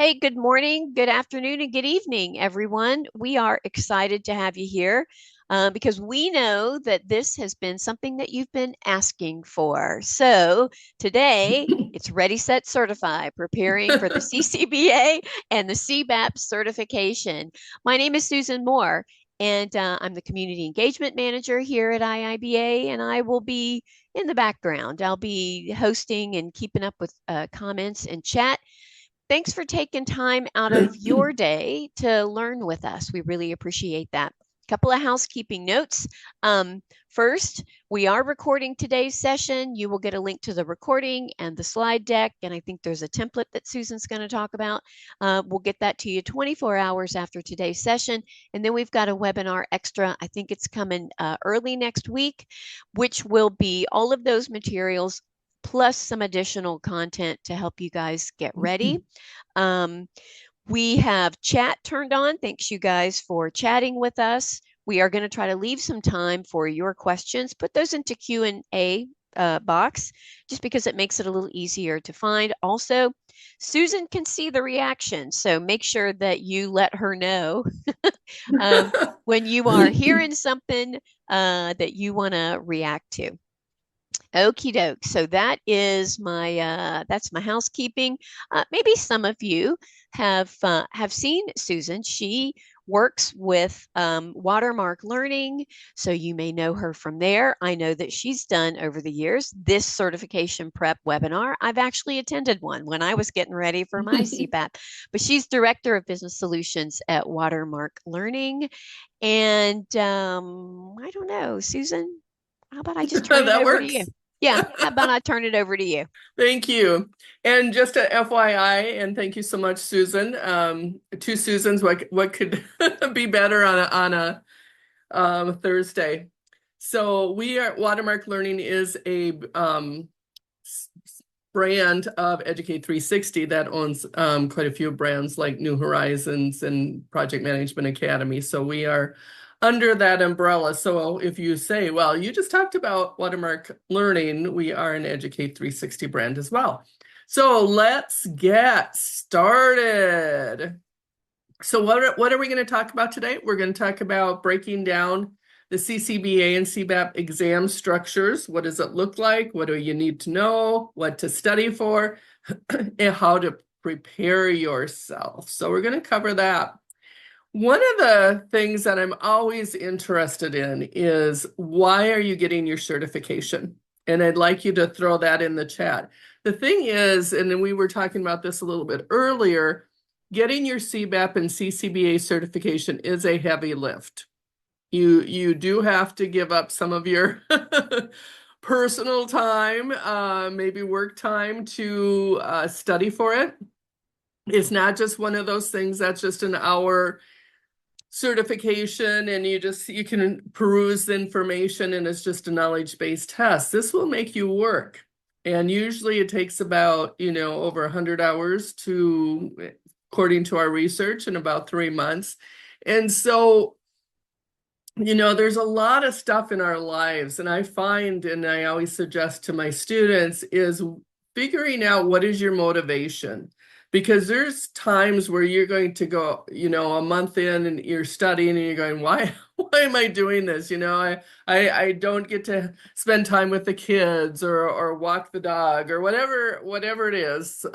Hey, good morning, good afternoon, and good evening, everyone. We are excited to have you here because we know that this has been something that you've been asking for. So today it's Ready, Set, Certify, preparing for the CCBA and the CBAP certification. My name is Susan Moore, and I'm the Community Engagement Manager here at IIBA, and I will be in the background. I'll be hosting and keeping up with comments and chat. Thanks for taking time out of your day to learn with us. We really appreciate that. Couple of housekeeping notes. First, we are recording today's session. You will get a link to the recording and the slide deck, and I think there's a template that Susan's going to talk about. We'll get that to you 24 hours after today's session, and then we've got a webinar extra. I think it's coming early next week, which will be all of those materials plus some additional content to help you guys get ready. Um, we have chat turned on. Thanks you guys for chatting with us. We are going to try to leave some time for your questions. Put those into Q&A box just because it makes it a little easier to find. Also, Susan can see the reaction, so make sure that you let her know when you are hearing something that you want to react to. Okie doke. So that's my housekeeping. Maybe some of you have seen Susan. She works with Watermark Learning, so you may know her from there. I know that she's done over the years this certification prep webinar. I've actually attended one when I was getting ready for my CBAP, but she's Director of Business Solutions at Watermark Learning. And I don't know, Susan, how about I just turn it That over to you? works. Yeah, how about I turn it over to you? Thank you. And just a FYI, and thank you so much, Susan. Two Susans, what could be better on a Thursday? So we are Watermark Learning is a brand of Educate 360 that owns quite a few brands like New Horizons and Project Management Academy. So we are under that umbrella. So if you say, well, you just talked about Watermark Learning, we are an Educate 360 brand as well. So let's get started. So what are we going to talk about today? We're going to talk about breaking down the CCBA and CBAP exam structures. What does it look like? What do you need to know? What to study for? And how to prepare yourself. So we're going to cover that. One of the things that I'm always interested in is why are you getting your certification? And I'd like you to throw that in the chat. The thing is, and then we were talking about this a little bit earlier, getting your CBAP and CCBA certification is a heavy lift. You do have to give up some of your personal time, maybe work time to study for it. It's not just one of those things that's just an hour certification and you can peruse the information and it's just a knowledge-based test. This will make you work. And usually it takes about, over 100 hours according to our research, in about 3 months. And so, there's a lot of stuff in our lives. And I find, and I always suggest to my students, is figuring out what is your motivation. Because there's times where you're going to go, a month in and you're studying and you're going, why am I doing this? I don't get to spend time with the kids or walk the dog or whatever it is.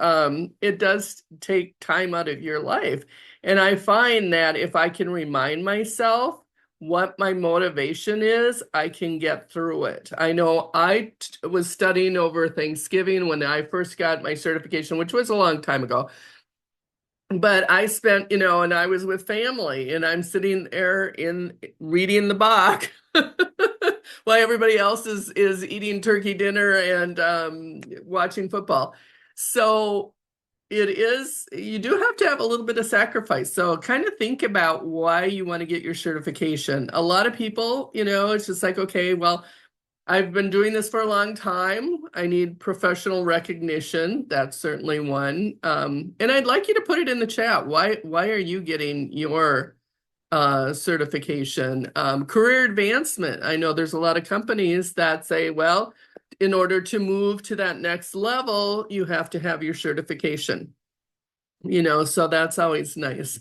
It does take time out of your life. And I find that if I can remind myself what my motivation is, I can get through it. I know I was studying over Thanksgiving when I first got my certification, which was a long time ago. But I spent, and I was with family and I'm sitting there reading the Bach while everybody else is eating turkey dinner and watching football. So you do have to have a little bit of sacrifice. So kind of think about why you want to get your certification. A lot of people, it's just like, okay, well, I've been doing this for a long time. I need professional recognition. That's certainly one. And I'd like you to put it in the chat. Why are you getting your certification? Career advancement. I know there's a lot of companies that say, well, in order to move to that next level, you have to have your certification. so that's always nice.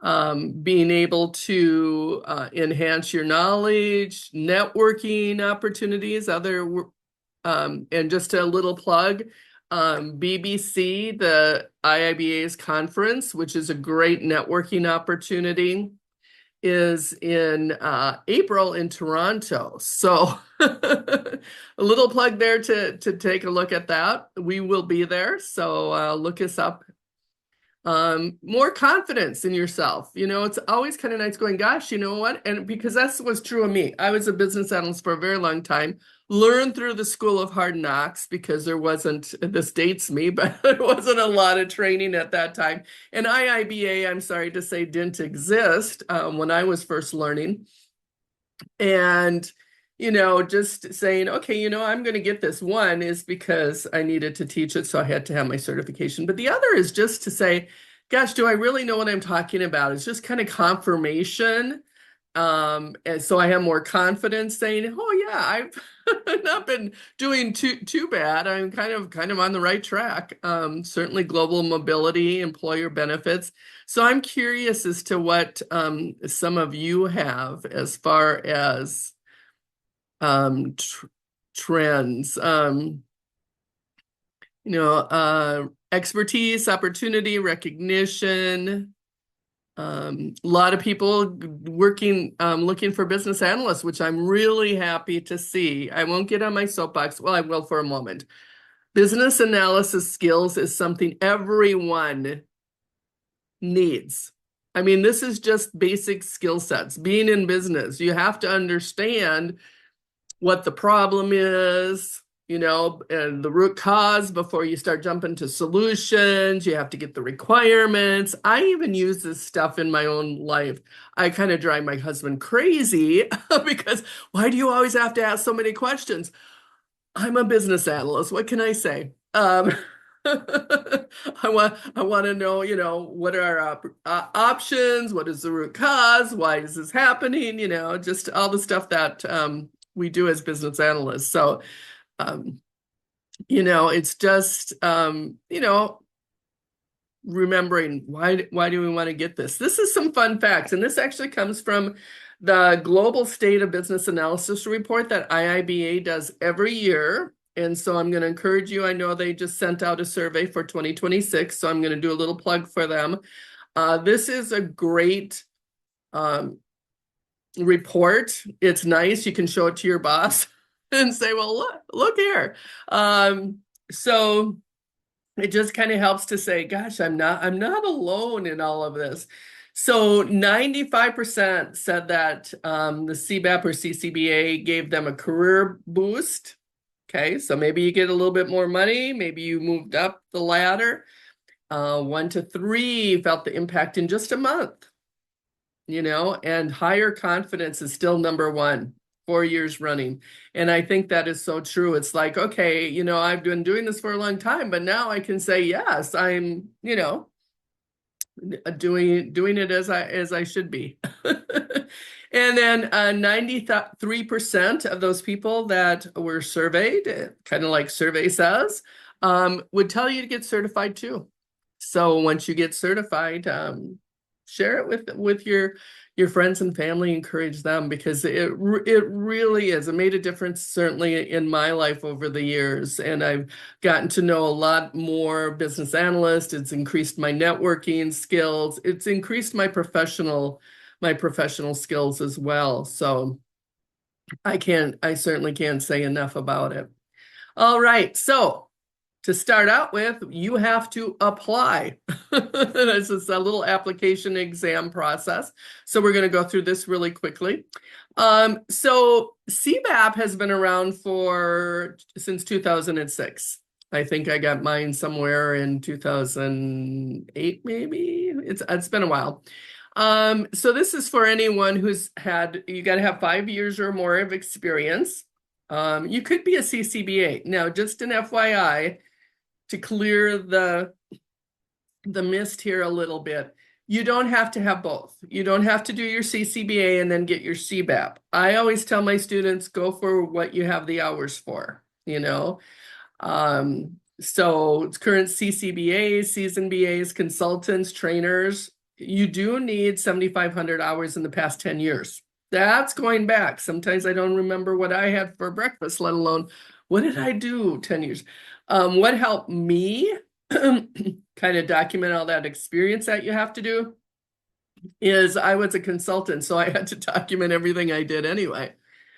Being able to enhance your knowledge, networking opportunities, and just a little plug, BBC, the IIBA's conference, which is a great networking opportunity, is in April in Toronto. So a little plug there to take a look at that. We will be there, so look us up. More confidence in yourself. It's always kind of nice going, gosh, you know what? And because that's what's true of me. I was a business analyst for a very long time, learned through the school of hard knocks because there wasn't, this dates me, but there wasn't a lot of training at that time. And IIBA, I'm sorry to say, didn't exist when I was first learning. And just saying, okay, I'm going to get this. One is because I needed to teach it, so I had to have my certification. But the other is just to say, gosh, do I really know what I'm talking about? It's just kind of confirmation. And so I have more confidence saying, oh yeah, I've not been doing too bad. I'm kind of on the right track. Certainly global mobility, employer benefits. So I'm curious as to what some of you have as far as trends, expertise, opportunity, recognition. A lot of people working, looking for business analysts, which I'm really happy to see. I won't get on my soapbox. Well, I will for a moment. Business analysis skills is something everyone needs. I mean, this is just basic skill sets. Being in business, you have to understand what the problem is, and the root cause before you start jumping to solutions. You have to get the requirements. I even use this stuff in my own life. I kind of drive my husband crazy because why do you always have to ask so many questions? I'm a business analyst. What can I say? I want to know, what are our options? What is the root cause? Why is this happening? Just all the stuff that we do as business analysts. So, it's just, remembering why do we want to get this? This is some fun facts, and this actually comes from the Global State of Business Analysis report that IIBA does every year. And so I'm going to encourage you. I know they just sent out a survey for 2026, so I'm going to do a little plug for them. This is a great report. It's nice. You can show it to your boss and say, well, look here. So it just kind of helps to say, gosh, I'm not alone in all of this. So 95% said that the CBAP or CCBA gave them a career boost. Okay, so maybe you get a little bit more money, maybe you moved up the ladder. 1 to 3 felt the impact in just a month, and higher confidence is still number 1, 4 years running. And I think that is so true. It's like, okay, I've been doing this for a long time, but now I can say, yes, I'm, doing it as I should be. And then 93% of those people that were surveyed, kind of like survey says, would tell you to get certified too. So once you get certified, share it with your friends and family, encourage them, because it really is. It made a difference, certainly in my life over the years. And I've gotten to know a lot more business analysts. It's increased my networking skills. It's increased my professional skills as well. So I certainly can't say enough about it. All right. So to start out with, you have to apply. This is a little application exam process. So we're going to go through this really quickly. So CBAP has been around since 2006. I think I got mine somewhere in 2008, maybe. It's been a while. So this is for anyone you got to have 5 years or more of experience. You could be a CCBA. Now, just an FYI, to clear the mist here a little bit, you don't have to have both. You don't have to do your CCBA and then get your CBAP. I always tell my students, go for what you have the hours for, So it's current CCBAs, seasoned BAs, consultants, trainers. You do need 7,500 hours in the past 10 years. That's going back. Sometimes I don't remember what I had for breakfast, let alone what did I do 10 years. What helped me kind of document all that experience that you have to do is I was a consultant, so I had to document everything I did anyway.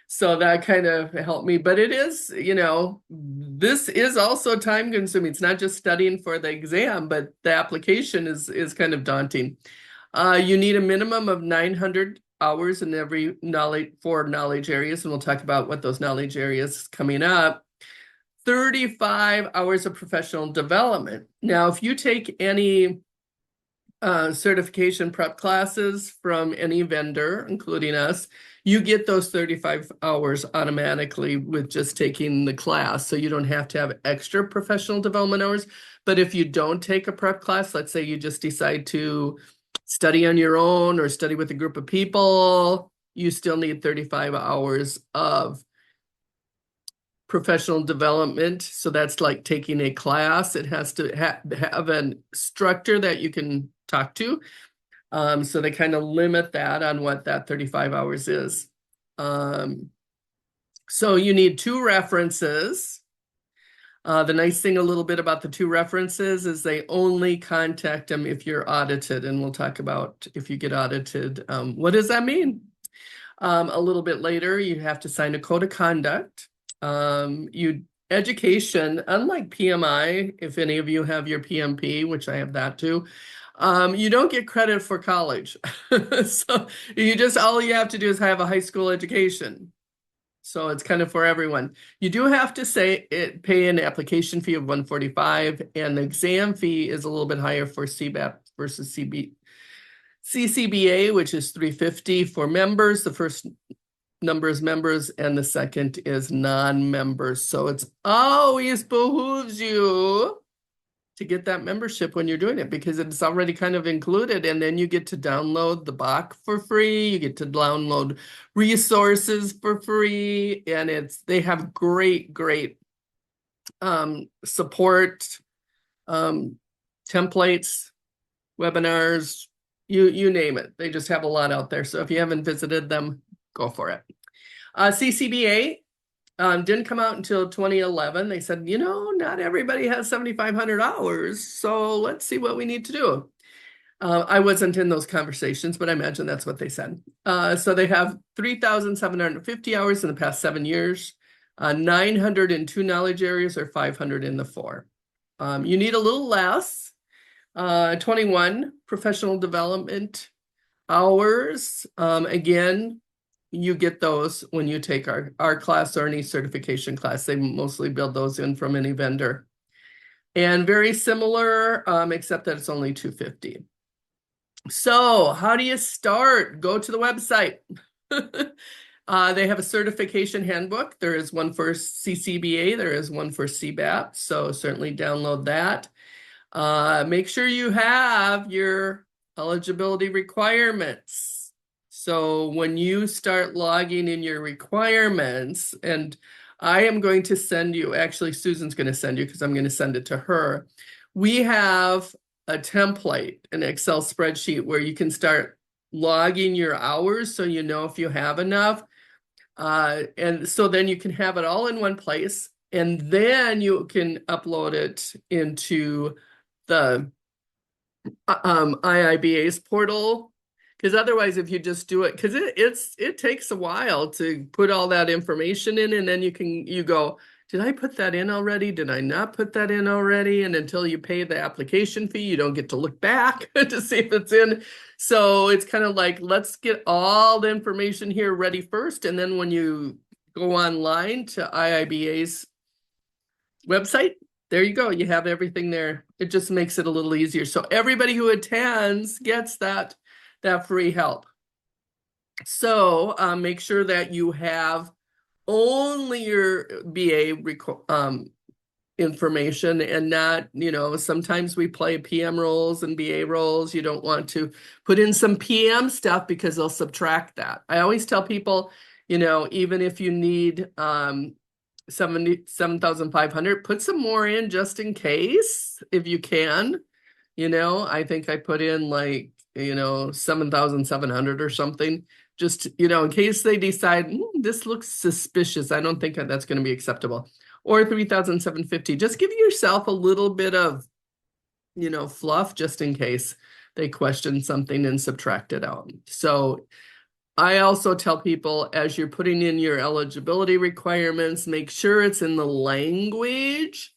So that kind of helped me. But it is, this is also time consuming. It's not just studying for the exam, but the application is kind of daunting. You need a minimum of 900 hours in every knowledge areas, and we'll talk about what those knowledge areas coming up. 35 hours of professional development. Now, if you take any certification prep classes from any vendor, including us, you get those 35 hours automatically with just taking the class. So you don't have to have extra professional development hours. But if you don't take a prep class, let's say you just decide to study on your own or study with a group of people, you still need 35 hours of professional development. So that's like taking a class. It has to have an instructor that you can talk to. So they kind of limit that on what that 35 hours is. So you need 2 references. The nice thing a little bit about the 2 references is they only contact them if you're audited. And we'll talk about if you get audited. What does that mean? A little bit later, you have to sign a code of conduct. Education, unlike PMI, if any of you have your PMP, which I have that too, you don't get credit for college. So all you have to do is have a high school education. So it's kind of for everyone. You do have to pay an application fee of $145, and the exam fee is a little bit higher for CBAP versus CCBA, which is $350 for members. The first number is members, and the second is non-members. So it's always behooves you to get that membership when you're doing it because it's already kind of included. And then you get to download the BOK for free. You get to download resources for free. And they have great support, templates, webinars, you name it. They just have a lot out there. So if you haven't visited them, go for it. CCBA didn't come out until 2011. They said, not everybody has 7,500 hours, so let's see what we need to do. I wasn't in those conversations, but I imagine that's what they said. So they have 3,750 hours in the past 7 years, 902 knowledge areas, or 500 in the 4. You need a little less, 21 professional development hours. Again, you get those when you take our class or any certification class. They mostly build those in from any vendor. And very similar, except that it's only $250. So how do you start? Go to the website. They have a certification handbook. There is one for CCBA. There is one for CBAP. So certainly download that. Make sure you have your eligibility requirements. So when you start logging in your requirements, and I am going to send you, actually Susan's going to send you because I'm going to send it to her. We have a template, an Excel spreadsheet where you can start logging your hours so you know if you have enough. And so then you can have it all in one place, and then you can upload it into the IIBA's portal. Because otherwise, if you just do it, because it takes a while to put all that information in, and then you go, did I put that in already? Did I not put that in already? And until you pay the application fee, you don't get to look back to see if it's in. So it's kind of like, let's get all the information here ready first. And then when you go online to IIBA's website, there you go. You have everything there. It just makes it a little easier. So everybody who attends gets that free help. So make sure that you have only your BA information and not, sometimes we play PM roles and BA roles. You don't want to put in some PM stuff because they'll subtract that. I always tell people, even if you need 7,500. Put some more in just in case, if you can. I think I put in like, 7,700 or something. Just, in case they decide, this looks suspicious. I don't think that's going to be acceptable. Or 3,750. Just give yourself a little bit of, fluff just in case they question something and subtract it out. So I also tell people, as you're putting in your eligibility requirements, make sure it's in the language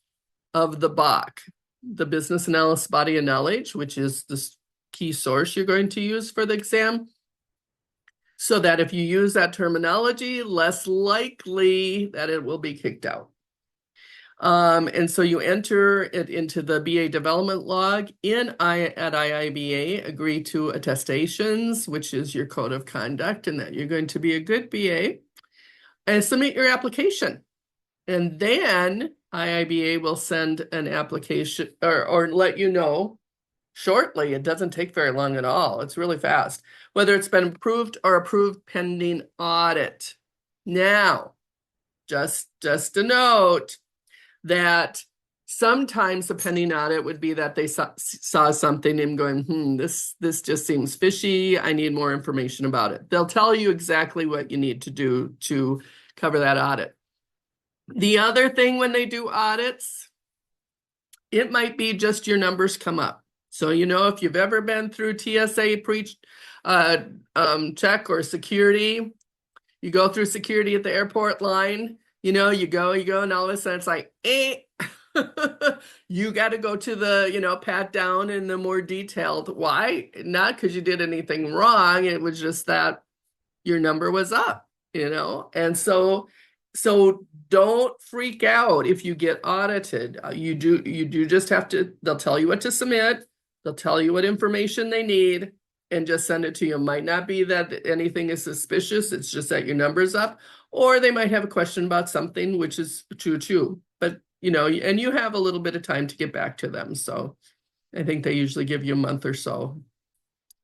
of the BAC, the Business Analysis Body of Knowledge, which is the key source you're going to use for the exam. So that if you use that terminology, less likely that it will be kicked out. And so you enter it into the BA development log at IIBA, agree to attestations, which is your code of conduct, and that you're going to be a good BA, and submit your application. And then IIBA will send an application or let you know shortly. It doesn't take very long at all. It's really fast, whether it's been approved or approved pending audit. Now, just a note that sometimes the pending audit would be that they saw something and going, this just seems fishy. I need more information about it. They'll tell you exactly what you need to do to cover that audit. The other thing when they do audits, it might be just your numbers come up. So, if you've ever been through TSA check or security, you go through security at the airport line, you go, and all of a sudden it's like, you got to go to the, pat down in the more detailed. Why? Not because you did anything wrong. It was just that your number was up, and so don't freak out if you get audited. You do just have to, they'll tell you what to submit. They'll tell you what information they need and just send it to you. It might not be that anything is suspicious. It's just that your number's up, or they might have a question about something, which is true too. But, and you have a little bit of time to get back to them. So I think they usually give you a month or so.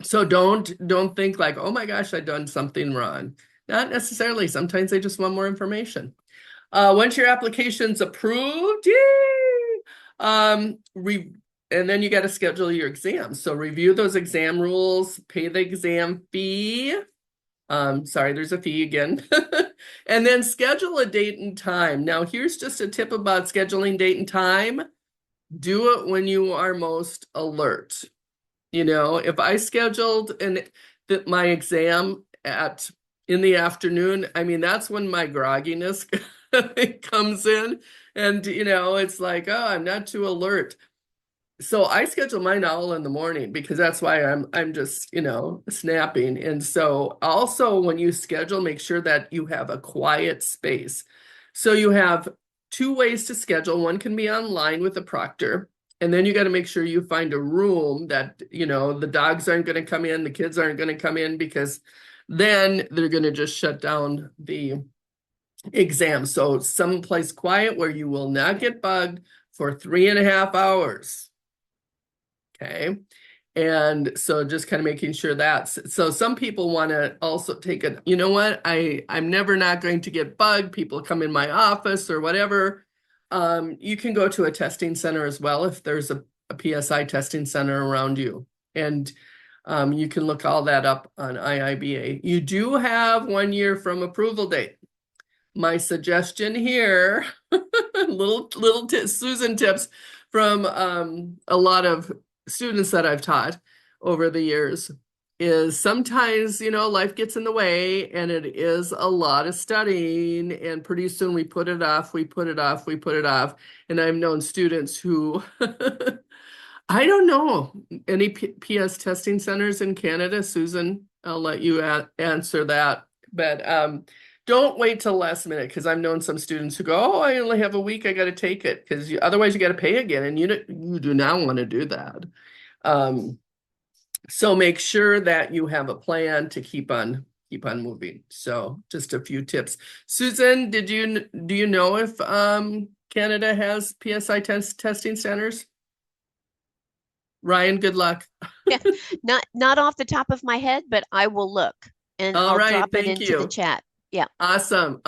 So don't think like, oh my gosh, I've done something wrong. Not necessarily. Sometimes they just want more information. Once your application's approved, yay! And then you got to schedule your exams. So review those exam rules, pay the exam fee. Sorry, there's a fee again. And then schedule a date and time. Now, here's just a tip about scheduling date and time. Do it when you are most alert. If I scheduled my exam in the afternoon, I mean, that's when my grogginess comes in. And, it's like, oh, I'm not too alert. So I schedule mine all in the morning because that's why I'm just, snapping. And so also when you schedule, make sure that you have a quiet space. So you have two ways to schedule. One can be online with a proctor. And then you got to make sure you find a room that, the dogs aren't going to come in, the kids aren't going to come in, because then they're going to just shut down the exam. So someplace quiet where you will not get bugged for 3.5 hours. Okay. And so just kind of making sure that. So some people want to also take it, I'm never not going to get bugged. People come in my office or whatever. You can go to a testing center as well if there's a PSI testing center around you. And you can look all that up on IIBA. You do have 1 year from approval date. My suggestion here, little Susan tips from a lot of students that I've taught over the years, is sometimes, life gets in the way and it is a lot of studying, and pretty soon we put it off. And I've known students who, I don't know, any PS testing centers in Canada? Susan, I'll let you answer that. But don't wait till last minute, because I've known some students who go, oh, I only have a week, I got to take it, because otherwise you got to pay again, and you do not want to do that. So make sure that you have a plan to keep on moving. So just a few tips. Susan, do you know if Canada has PSI testing centers? Ryan, good luck. Yeah, not off the top of my head, but I will look and All I'll right, drop it thank into you. the chat. Yeah. Awesome.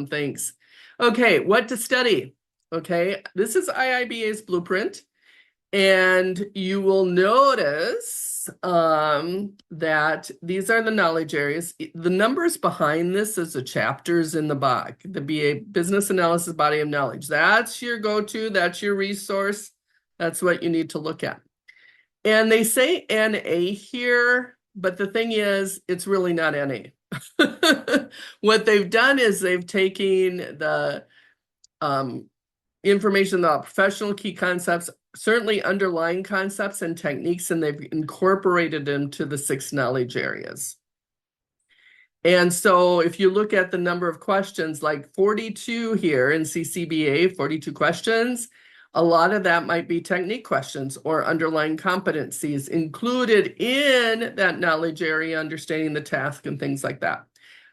Thanks. Okay, what to study? Okay, this is IIBA's blueprint. And you will notice that these are the knowledge areas. The numbers behind this is the chapters in the BOK, the BA Business Analysis Body of Knowledge. That's your go-to, that's your resource. That's what you need to look at. And they say NA here, but the thing is, it's really not NA. What they've done is they've taken the information about professional key concepts, certainly underlying concepts and techniques, and they've incorporated them to the 6 knowledge areas. And so if you look at the number of questions, like 42 here in CCBA, 42 questions, a lot of that might be technique questions or underlying competencies included in that knowledge area, understanding the task and things like that.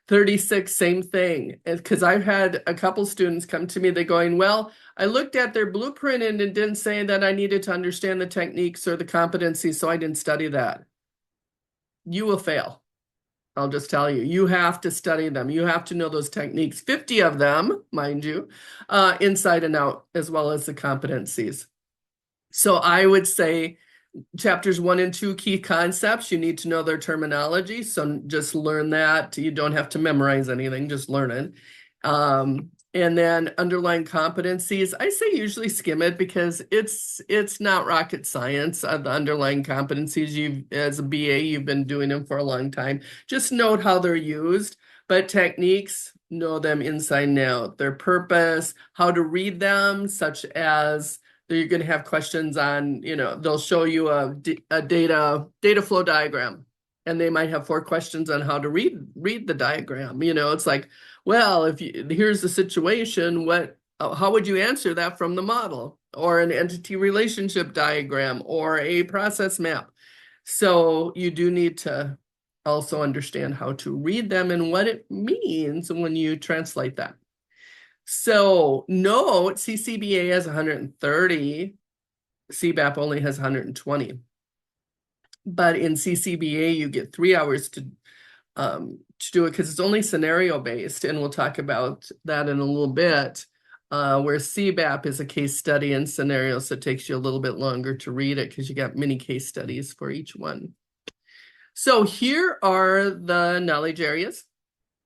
36, same thing. Because I've had a couple students come to me, they're going, well, I looked at their blueprint and it didn't say that I needed to understand the techniques or the competencies, so I didn't study that. You will fail. I'll just tell you, you have to study them. You have to know those techniques, 50 of them, mind you, inside and out, as well as the competencies. So I would say chapters 1 and 2, key concepts, you need to know their terminology. So just learn that. You don't have to memorize anything, just learn it. And then underlying competencies, I say usually skim it because it's not rocket science. The underlying competencies, as a BA, you've been doing them for a long time. Just note how they're used, but techniques, know them inside and out. Their purpose, how to read them, such as you're going to have questions on, they'll show you a data flow diagram, and they might have 4 questions on how to read the diagram. It's like, well, here's the situation, how would you answer that from the model, or an entity relationship diagram, or a process map? So you do need to also understand how to read them and what it means when you translate that. So note, CCBA has 130, CBAP only has 120. But in CCBA, you get 3 hours to do it because it's only scenario based, and we'll talk about that in a little bit. Where CBAP is a case study and scenario, so it takes you a little bit longer to read it because you got mini case studies for each one. So here are the knowledge areas.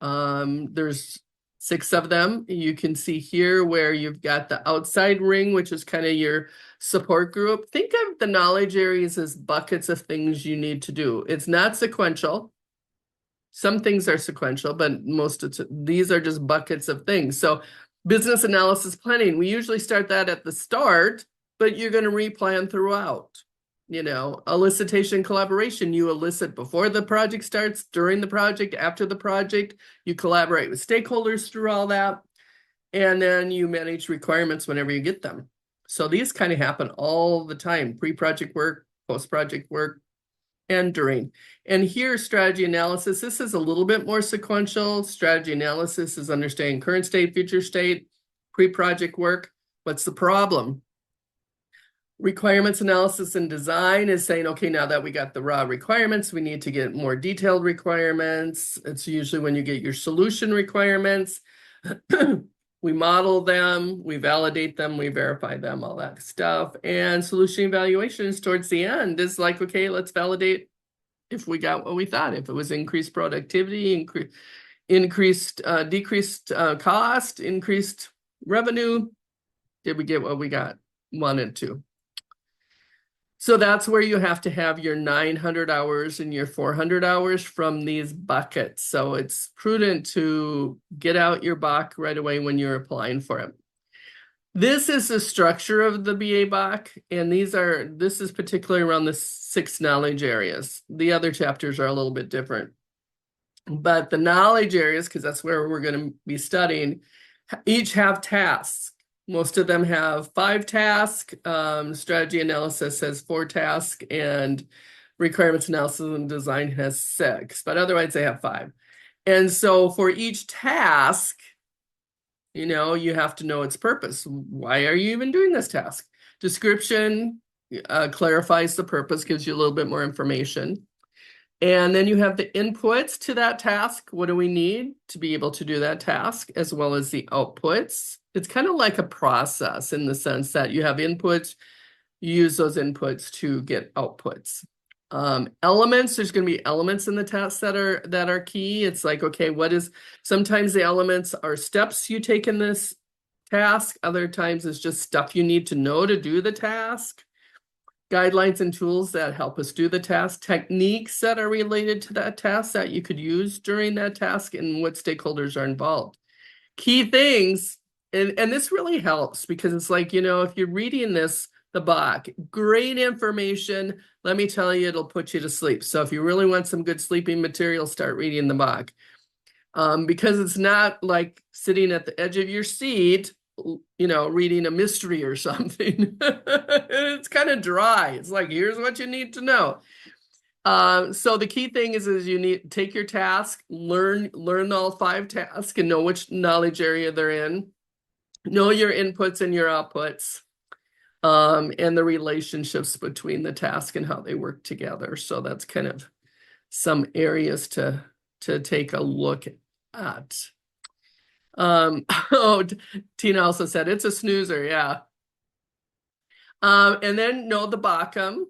There's 6 of them. You can see here where you've got the outside ring, which is kind of your support group. Think of the knowledge areas as buckets of things you need to do. It's not sequential. Some things are sequential, but these are just buckets of things. So business analysis planning, we usually start that at the start, but you're going to replan throughout. Elicitation collaboration, you elicit before the project starts, during the project, after the project, you collaborate with stakeholders through all that, and then you manage requirements whenever you get them. So these kind of happen all the time, pre-project work, post-project work, and during. And here, strategy analysis, this is a little bit more sequential. Strategy analysis is understanding current state, future state, pre-project work. What's the problem? Requirements analysis and design is saying, okay, now that we got the raw requirements, we need to get more detailed requirements. It's usually when you get your solution requirements. We model them, we validate them, we verify them, all that stuff. And solution evaluation is towards the end. It's like, okay, let's validate if we got what we thought. If it was increased productivity, decreased cost, increased revenue, did we get what we wanted to? So that's where you have to have your 900 hours and your 400 hours from these buckets. So it's prudent to get out your BOK right away when you're applying for it. This is the structure of the BA BOK, and this is particularly around the 6 knowledge areas. The other chapters are a little bit different. But the knowledge areas, because that's where we're going to be studying, each have tasks. Most of them have 5 tasks. Strategy analysis has 4 tasks, and requirements analysis and design has 6, but otherwise they have 5. And so for each task, you have to know its purpose. Why are you even doing this task? Description clarifies the purpose, gives you a little bit more information. And then you have the inputs to that task. What do we need to be able to do that task, as well as the outputs? It's kind of like a process in the sense that you have inputs, you use those inputs to get outputs. Elements, there's going to be elements in the task that are key. It's like, okay, sometimes the elements are steps you take in this task. Other times it's just stuff you need to know to do the task. Guidelines and tools that help us do the task, techniques that are related to that task that you could use during that task, and what stakeholders are involved. Key things, and this really helps because it's like, if you're reading the book, great information, let me tell you, it'll put you to sleep. So if you really want some good sleeping material, start reading the book. Because it's not like sitting at the edge of your seat, reading a mystery or something. It's kind of dry. It's like, here's what you need to know. So the key thing is you need to take your task, learn all 5 tasks and know which knowledge area they're in, know your inputs and your outputs, and the relationships between the task and how they work together. So that's kind of some areas to take a look at. Oh, Tina also said it's a snoozer, yeah. And then know the bottom.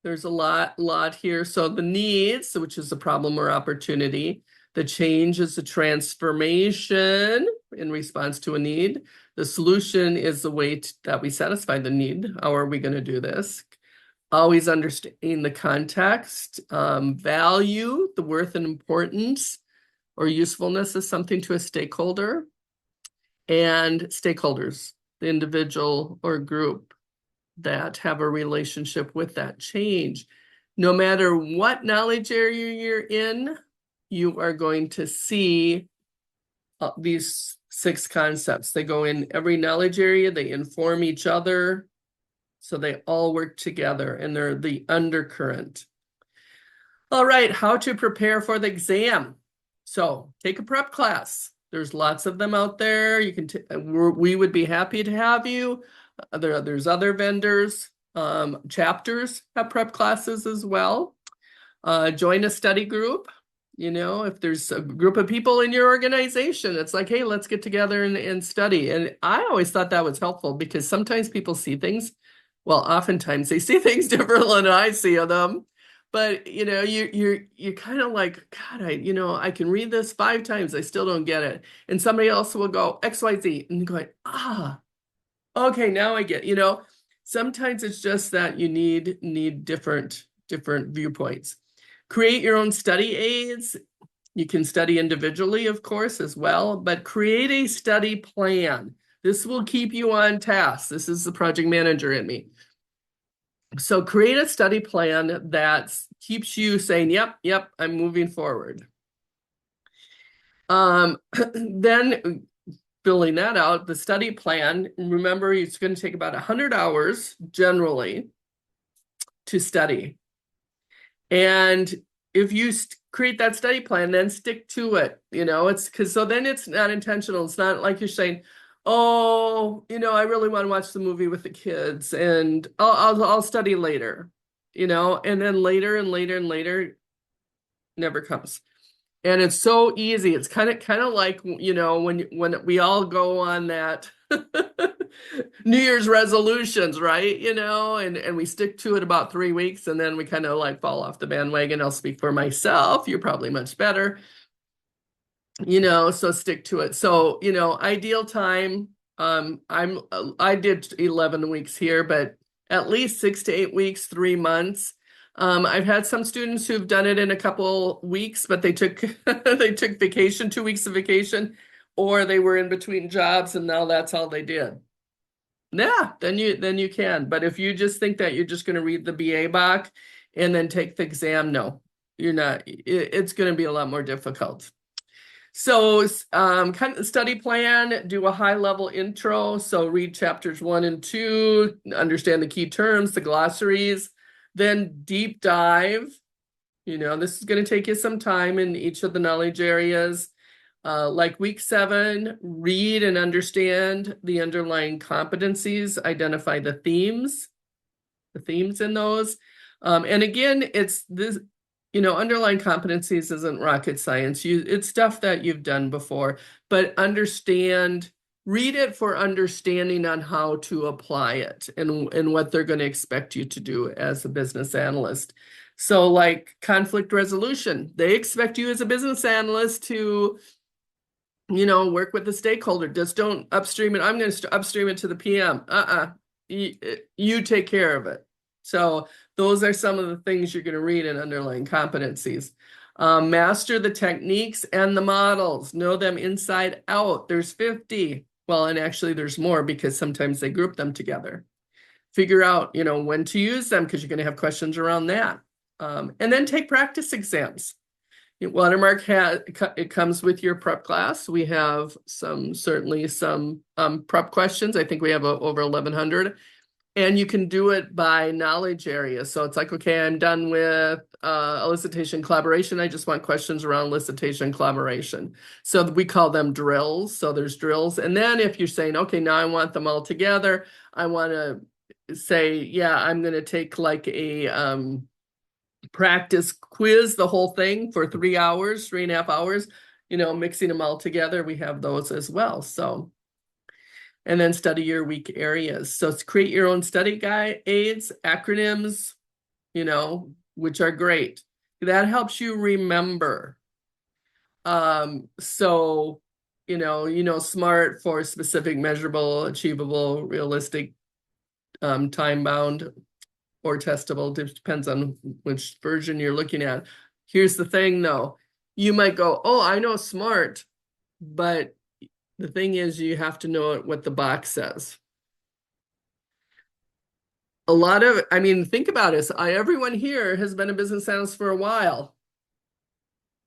There's a lot here. So the needs, which is a problem or opportunity. The change is a transformation in response to a need. The solution is the way that we satisfy the need. How are we going to do this? Always understanding the context, value, the worth and importance or usefulness of something to a stakeholder, and stakeholders, the individual or group that have a relationship with that change. No matter what knowledge area you're in, you are going to see these 6 concepts. They go in every knowledge area, they inform each other, so they all work together, and they're the undercurrent. All right, how to prepare for the exam. So take a prep class. There's lots of them out there. You can. We would be happy to have you. There's other vendors. Chapters have prep classes as well. Join a study group. If there's a group of people in your organization, it's like, hey, let's get together and study. And I always thought that was helpful because sometimes people see things. Well, oftentimes they see things differently than I see them. But you're kind of like, God, I can read this 5 times, I still don't get it. And somebody else will go XYZ and going, okay, now I get, sometimes it's just that you need different viewpoints. Create your own study aids. You can study individually, of course, as well, but create a study plan. This will keep you on task. This is the project manager in me. So create a study plan that keeps you saying, yep, I'm moving forward. Then filling that out, the study plan, remember, it's going to take about 100 hours generally to study. And if you create that study plan, then stick to it. It's because so then it's not intentional. It's not like you're saying, oh, I really want to watch the movie with the kids and I'll study later, and then later and later and later never comes. And it's so easy. It's kind of like, when we all go on that New Year's resolutions, right? And we stick to it about 3 weeks and then we kind of like fall off the bandwagon. I'll speak for myself. You're probably much better. So stick to it. So, ideal time, I did 11 weeks here, but at least 6 to 8 weeks, 3 months. I've had some students who've done it in a couple weeks, but they took vacation, 2 weeks of vacation, or they were in between jobs and now that's all they did. Yeah, then you can. But if you just think that you're just going to read the BA BOK and then take the exam, no, you're not. It's going to be a lot more difficult. So kind of study plan, do a high level intro. So read chapters 1 and 2, understand the key terms, the glossaries, then deep dive. This is going to take you some time in each of the knowledge areas. Like week 7, read and understand the underlying competencies, identify the themes in those. And again, it's this. underlying competencies isn't rocket science. It's stuff that you've done before, but read it for understanding on how to apply it and what they're going to expect you to do as a business analyst. So like conflict resolution, they expect you as a business analyst to, work with the stakeholder. Just don't upstream it. I'm going to upstream it to the PM. You take care of it. So those are some of the things you're going to read in underlying competencies. Master the techniques and the models. Know them inside out. There's 50. Well, and actually there's more because sometimes they group them together. Figure out, when to use them because you're going to have questions around that. And then take practice exams. Watermark it comes with your prep class. We have certainly some prep questions. I think we have over 1,100. And you can do it by knowledge area. So it's like, okay, I'm done with elicitation collaboration. I just want questions around elicitation collaboration. So we call them drills. So there's drills. And then if you're saying, okay, now I want them all together, I want to say, yeah, I'm going to take like a practice quiz, the whole thing for 3 hours, 3.5 hours, mixing them all together. We have those as well. So and then study your weak areas. So it's create your own study guide, aids, acronyms, which are great. That helps you remember. So, SMART for specific, measurable, achievable, realistic, time-bound, or testable. Depends on which version you're looking at. Here's the thing, though. You might go, oh, I know SMART, but the thing is, you have to know what the box says. Think about it. Everyone here has been a business analyst for a while.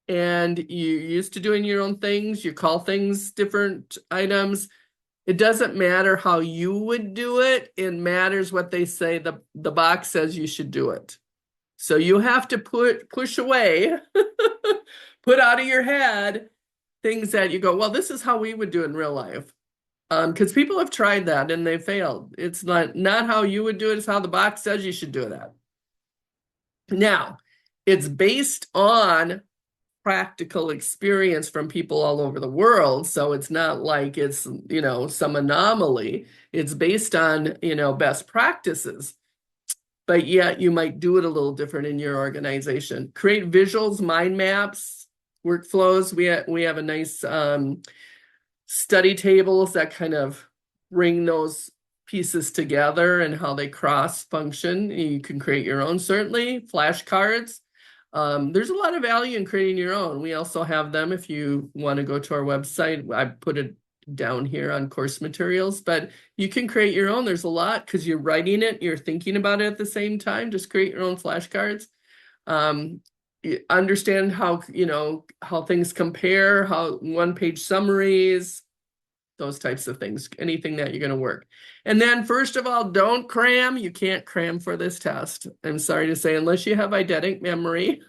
And you're used to doing your own things. You call things different items. It doesn't matter how you would do it. It matters what they say. The box says you should do it. So you have to push away, put out of your head things that you go, well, this is how we would do it in real life. Because people have tried that and they failed. It's not how you would do it, it's how the box says you should do that. Now, it's based on practical experience from people all over the world. So it's not like it's, some anomaly. It's based on, best practices. But yet you might do it a little different in your organization. Create visuals, mind maps, workflows. We have a nice study tables that kind of bring those pieces together and how they cross function. You can create your own, certainly. Flashcards. There's a lot of value in creating your own. We also have them if you want to go to our website. I put it down here on course materials, but you can create your own. There's a lot because you're writing it, you're thinking about it at the same time. Just create your own flashcards. Understand how things compare, how one-page summaries, those types of things, anything that you're going to work. And then first of all, don't cram. You can't cram for this test. I'm sorry to say, unless you have eidetic memory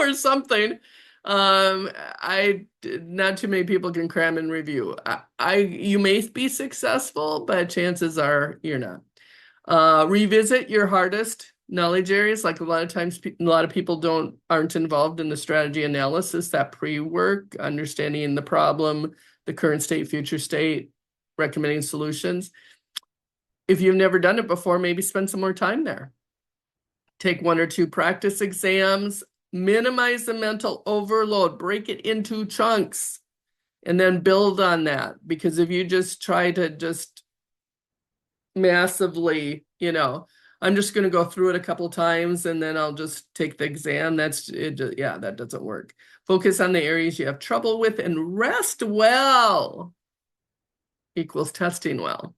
or something. Not too many people can cram and review. You may be successful, but chances are you're not. Revisit your hardest knowledge areas. Like a lot of times, a lot of people aren't involved in the strategy analysis, that pre-work, understanding the problem, the current state, future state, recommending solutions. If you've never done it before, maybe spend some more time there. Take 1 or 2 practice exams, minimize the mental overload, break it into chunks, and then build on that. Because if you just try to just massively, I'm just going to go through it a couple times and then I'll just take the exam. That doesn't work. Focus on the areas you have trouble with and rest well equals testing well.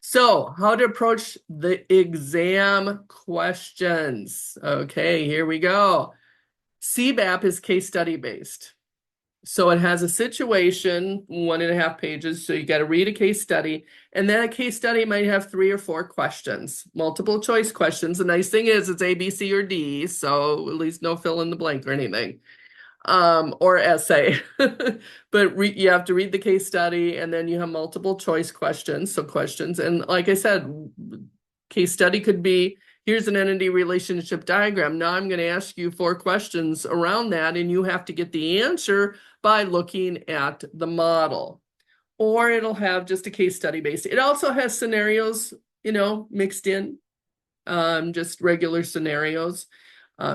So how to approach the exam questions. Okay, here we go. CBAP is case study based. So it has a situation, 1.5 pages. So you got to read a case study, and then a case study might have 3 or 4 questions, multiple choice questions. The nice thing is it's A, B, C, or D. So at least no fill in the blank or anything, or essay. But you have to read the case study, and then you have multiple choice questions. So questions, and like I said, case study could be, here's an entity relationship diagram. Now I'm going to ask you 4 questions around that, and you have to get the answer by looking at the model. Or it'll have just a case study based. It also has scenarios, mixed in, just regular scenarios.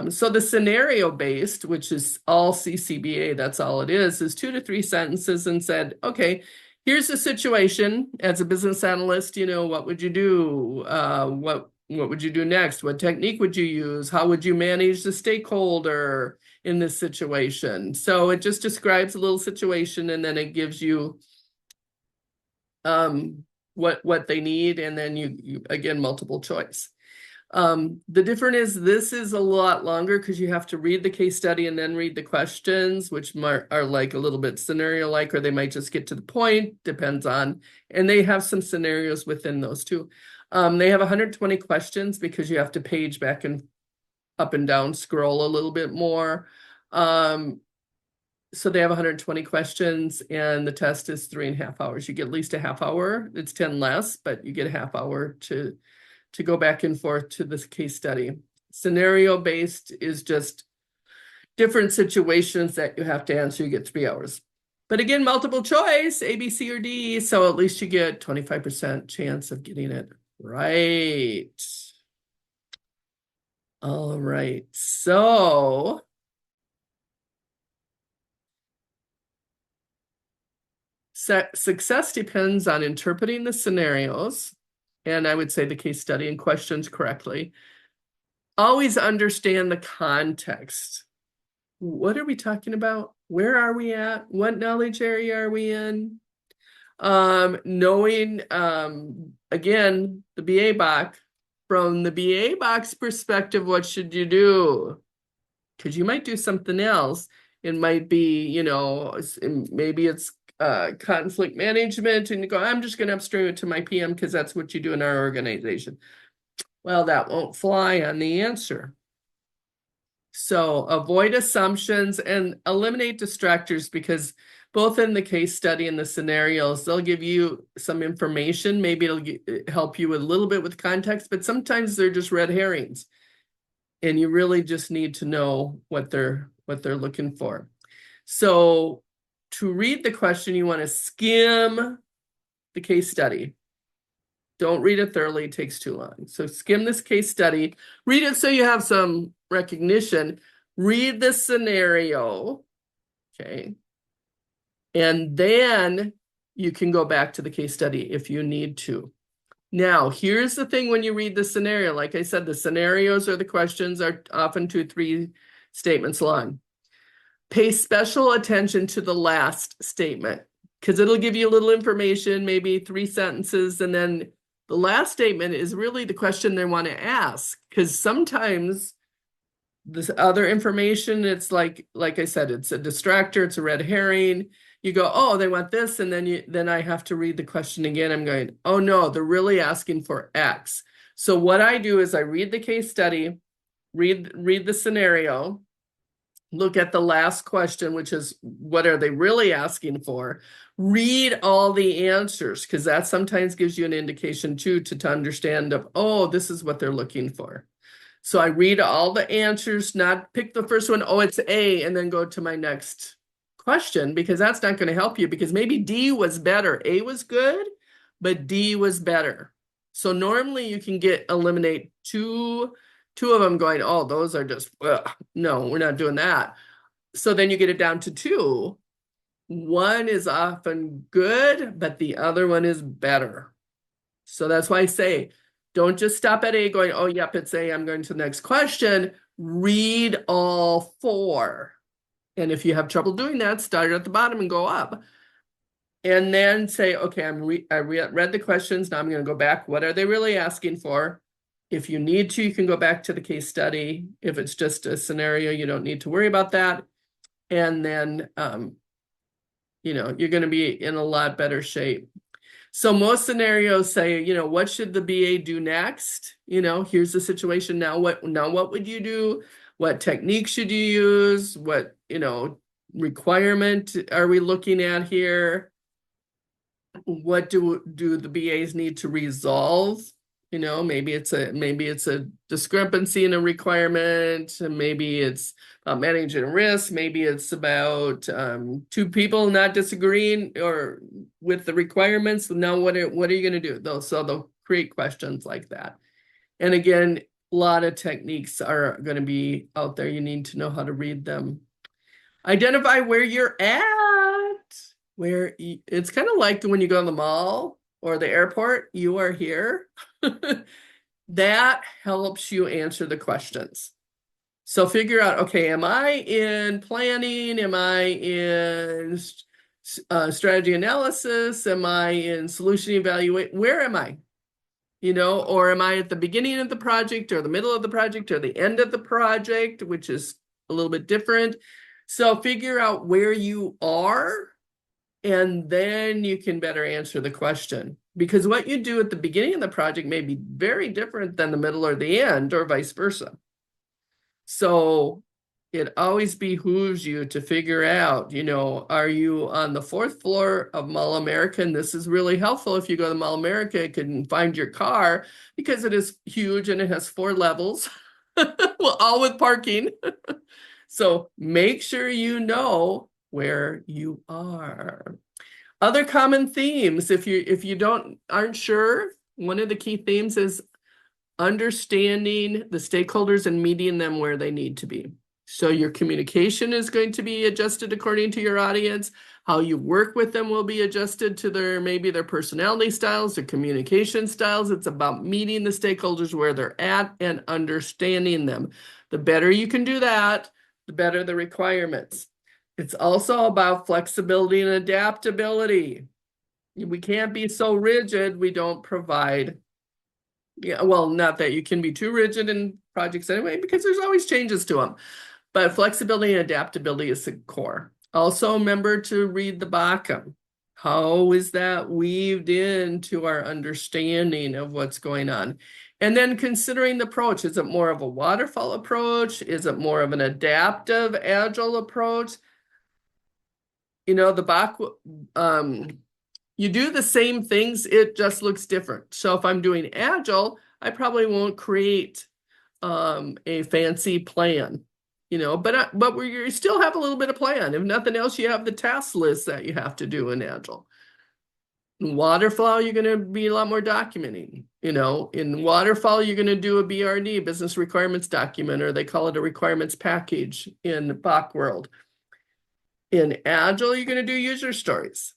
So the scenario based, which is all CCBA, that's all it is 2 to 3 sentences and said, okay, here's the situation as a business analyst, what would you do? What would you do next? What technique would you use? How would you manage the stakeholder in this situation? So it just describes a little situation, and then it gives you what they need, and then you again, multiple choice. The difference is this is a lot longer because you have to read the case study and then read the questions, which are like a little bit scenario-like, or they might just get to the point, depends on, and they have some scenarios within those too. They have 120 questions because you have to page back and up and down, scroll a little bit more. So they have 120 questions, and the test is 3.5 hours. You get at least a half hour. It's 10 less, but you get a half hour to go back and forth to this case study. Scenario-based is just different situations that you have to answer. You get 3 hours. But again, multiple choice, A, B, C, or D, so at least you get 25% chance of getting it right. All right, so success depends on interpreting the scenarios, and I would say the case study and questions correctly. Always understand the context. What are we talking about? Where are we at? What knowledge area are we in? Knowing, again, the BA box. From the BA box perspective, what should you do? Because you might do something else. It might be, maybe it's conflict management, and you go, I'm just going to upstream it to my PM because that's what you do in our organization. Well, that won't fly on the answer. So avoid assumptions and eliminate distractors, because both in the case study and the scenarios, they'll give you some information. Maybe it'll help you a little bit with context, but sometimes they're just red herrings. And you really just need to know what they're looking for. So to read the question, you want to skim the case study. Don't read it thoroughly, it takes too long. So skim this case study, read it so you have some recognition, read the scenario, okay? And then you can go back to the case study if you need to. Now, here's the thing when you read the scenario, like I said, the scenarios or the questions are often 2 or 3 statements long. Pay special attention to the last statement, because it'll give you a little information, maybe 3 sentences, and then the last statement is really the question they want to ask, because sometimes this other information, it's like I said, it's a distractor, it's a red herring. You go, oh, they want this, and then I have to read the question again. I'm going, oh no, they're really asking for X. So what I do is I read the case study, read the scenario, look at the last question, which is what are they really asking for? Read all the answers, because that sometimes gives you an indication too to understand of, oh, this is what they're looking for. So I read all the answers, not pick the first one, oh, it's A, and then go to my next question, because that's not going to help you, because maybe D was better. A was good, but D was better. So normally you can eliminate two of them going, oh, those are just, ugh. No, we're not doing that. So then you get it down to 2. One is often good, but the other one is better. So that's why I say, don't just stop at A going, oh, yep, it's A, I'm going to the next question. Read all 4. And if you have trouble doing that, start at the bottom and go up. And then say, okay, I read the questions. Now I'm going to go back. What are they really asking for? If you need to, you can go back to the case study. If it's just a scenario, you don't need to worry about that. And then, you're going to be in a lot better shape. So most scenarios say, what should the BA do next? Here's the situation now. What would you do? What technique should you use? What, requirement are we looking at here? What do the BAs need to resolve Maybe it's a discrepancy in a requirement, and maybe it's about managing risk, maybe it's about two people not disagreeing or with the requirements. Now what are you going to do? They'll create questions like that. And again, a lot of techniques are going to be out there. You need to know how to read them. Identify where you're at. It's kind of like when you go to the mall or the airport, you are here. That helps you answer the questions. So figure out, okay, am I in planning? Am I in strategy analysis? Am I in solution evaluation? Where am I? Or am I at the beginning of the project or the middle of the project or the end of the project, which is a little bit different. So figure out where you are, and then you can better answer the question. Because what you do at the beginning of the project may be very different than the middle or the end, or vice versa. So it always behooves you to figure out, are you on the fourth floor of Mall America? And this is really helpful if you go to Mall America, you can find your car because it is huge and it has 4 levels, well, all with parking. So make sure you know where you are. Other common themes, if you aren't sure, one of the key themes is understanding the stakeholders and meeting them where they need to be. So your communication is going to be adjusted according to your audience. How you work with them will be adjusted to maybe their personality styles, their communication styles. It's about meeting the stakeholders where they're at and understanding them. The better you can do that, the better the requirements. It's also about flexibility and adaptability. We can't be so rigid we don't provide. Yeah, well, not that you can be too rigid in projects anyway, because there's always changes to them. But flexibility and adaptability is the core. Also, remember to read the bottom. How is that weaved into our understanding of what's going on? And then considering the approach. Is it more of a waterfall approach? Is it more of an adaptive, agile approach? The back, you do the same things, it just looks different. So if I'm doing agile, I probably won't create a fancy plan, but you still have a little bit of plan. If nothing else, you have the task list that you have to do in agile. In waterfall, you're going to be a lot more documenting. In waterfall, you're going to do a BRD, business requirements document, or they call it a requirements package in the Bach world. In agile, you're going to do user stories.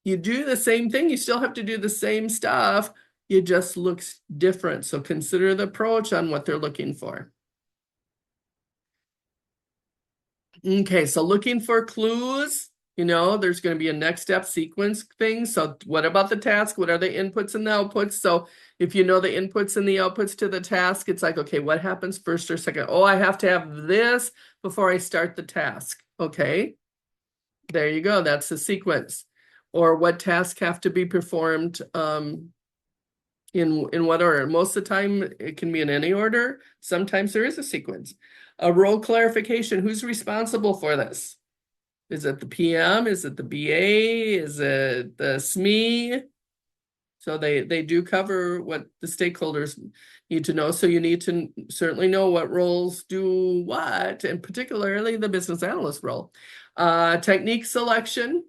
You do the same thing, you still have to do the same stuff, it just looks different. So consider the approach on what they're looking for. Okay, so looking for clues, there's going to be a next step sequence thing. So what about the task? What are the inputs and the outputs? So if you know the inputs and the outputs to the task, it's like, okay, what happens first or second? Oh, I have to have this before I start the task. Okay, there you go, that's the sequence. Or what tasks have to be performed in what order. Most of the time, it can be in any order. Sometimes there is a sequence. A role clarification, who's responsible for this? Is it the PM? Is it the BA? Is it the SME? So they do cover what the stakeholders need to know. So you need to certainly know what roles do what, and particularly the business analyst role. Technique selection.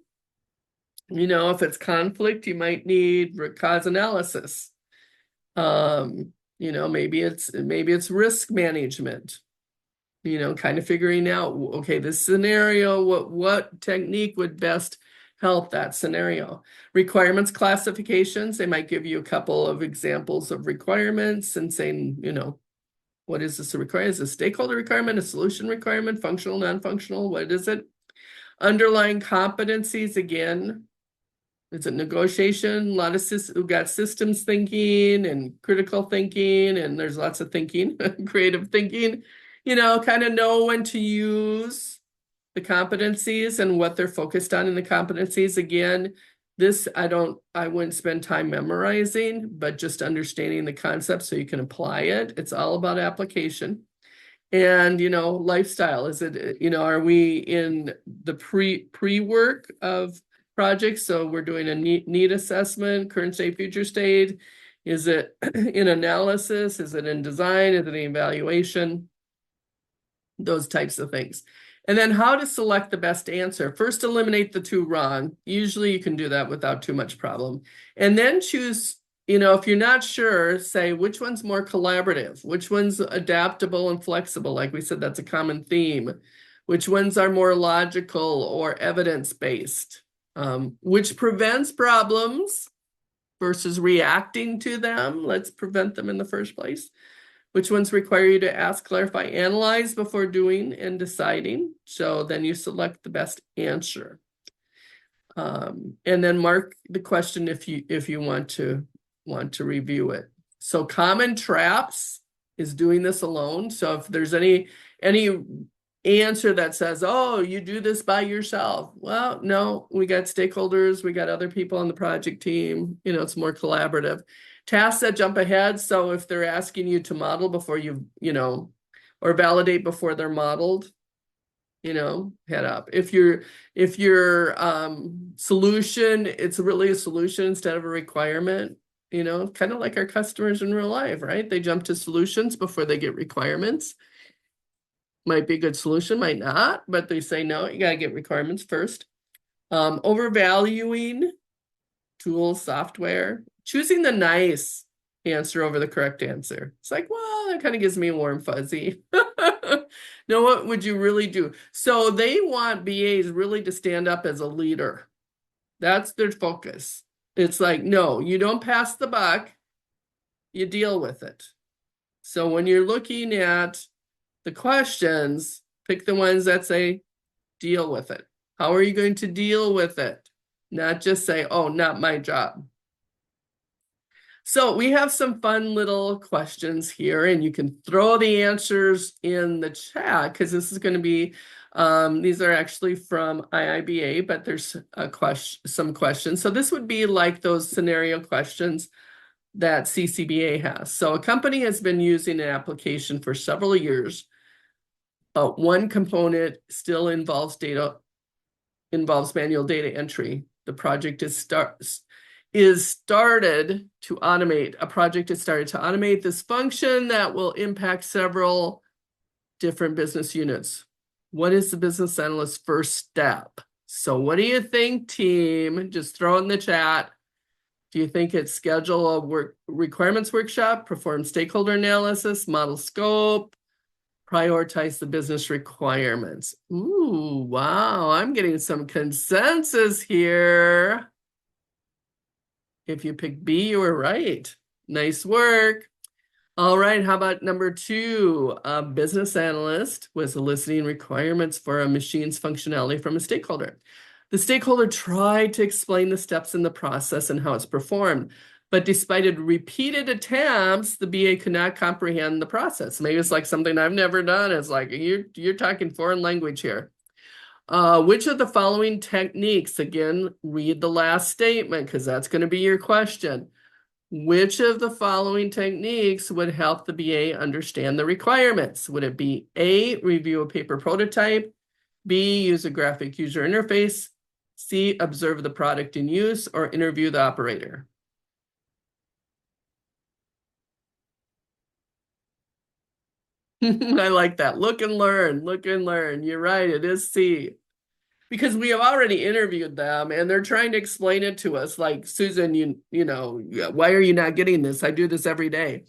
If it's conflict, you might need root cause analysis. Maybe it's risk management. Kind of figuring out, okay, this scenario, what technique would best help that scenario. Requirements classifications, they might give you a couple of examples of requirements and saying, what is this requirement? Is a stakeholder requirement, a solution requirement, functional, non-functional? What is it? Underlying competencies, again, is it negotiation? A lot of we've got systems thinking and critical thinking, and there's lots of thinking, creative thinking. Kind of know when to use the competencies and what they're focused on in the competencies. Again, this I wouldn't spend time memorizing, but just understanding the concept so you can apply it. It's all about application. And lifestyle, is it, are we in the pre-work of projects? So we're doing a need assessment, current state, future state. Is it in analysis? Is it in design? Is it in evaluation? Those types of things. And then how to select the best answer. First, eliminate the two wrong. Usually you can do that without too much problem. And then choose, if you're not sure, say which one's more collaborative, which one's adaptable and flexible. Like we said, that's a common theme. Which ones are more logical or evidence-based, which prevents problems versus reacting to them. Let's prevent them in the first place. Which ones require you to ask, clarify, analyze before doing and deciding. So then you select the best answer. And then mark the question if you want to review it. So common traps is doing this alone. So if there's any answer that says, oh, you do this by yourself. Well, no, we got stakeholders, we got other people on the project team, it's more collaborative. Tasks that jump ahead. So if they're asking you to model before or validate before they're modeled, head up. If your solution, it's really a solution instead of a requirement, kind of like our customers in real life, right? They jump to solutions before they get requirements. Might be a good solution, might not, but they say, no, you got to get requirements first. Overvaluing tools, software, choosing the nice answer over the correct answer. It's like, well, that kind of gives me a warm fuzzy. Now, what would you really do? So they want BAs really to stand up as a leader. That's their focus. It's like, no, you don't pass the buck, you deal with it. So when you're looking at the questions, pick the ones that say, deal with it. How are you going to deal with it? Not just say, oh, not my job. So we have some fun little questions here, and you can throw the answers in the chat because this is going to be, these are actually from IIBA, but there's some questions. So this would be like those scenario questions that CCBA has. So a company has been using an application for several years, but one component still involves manual data entry. The project is started to automate. A project is started to automate this function that will impact several different business units. What is the business analyst's first step? So what do you think, team? Just throw in the chat. Do you think it's schedule a requirements workshop, perform stakeholder analysis, model scope, prioritize the business requirements? Ooh, wow, I'm getting some consensus here. If you pick B, you were right. Nice work. All right, how about number 2? A business analyst was eliciting requirements for a machine's functionality from a stakeholder. The stakeholder tried to explain the steps in the process and how it's performed, but despite repeated attempts, the BA could not comprehend the process. Maybe it's like something I've never done. It's like, you're talking foreign language here. Which of the following techniques, again, read the last statement because that's going to be your question. Which of the following techniques would help the BA understand the requirements? Would it be A, review a paper prototype, B, use a graphic user interface, C, observe the product in use, or interview the operator? I like that. Look and learn, look and learn. You're right, it is C. Because we have already interviewed them and they're trying to explain it to us like, Susan, why are you not getting this? I do this every day.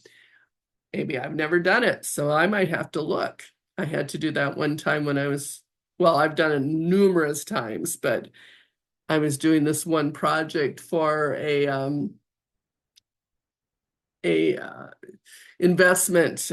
Maybe I've never done it, so I might have to look. I had to do that one time when I've done it numerous times, but I was doing this one project for a investment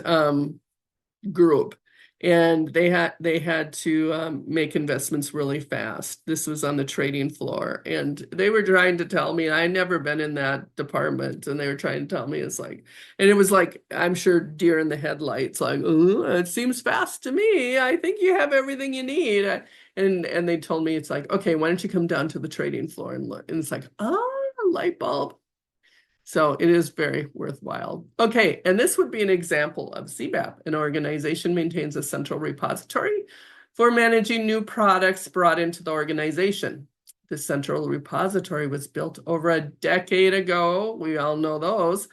group, and they had to make investments really fast. This was on the trading floor, and they were trying to tell me, I'd never been in that department, and they were trying to tell me and it was like, I'm sure deer in the headlights, like, oh, it seems fast to me. I think you have everything you need. And they told me, it's like, okay, why don't you come down to the trading floor and look? And it's like, light bulb. So it is very worthwhile. Okay, and this would be an example of CBAP. An organization maintains a central repository for managing new products brought into the organization. The central repository was built over a decade ago. We all know those.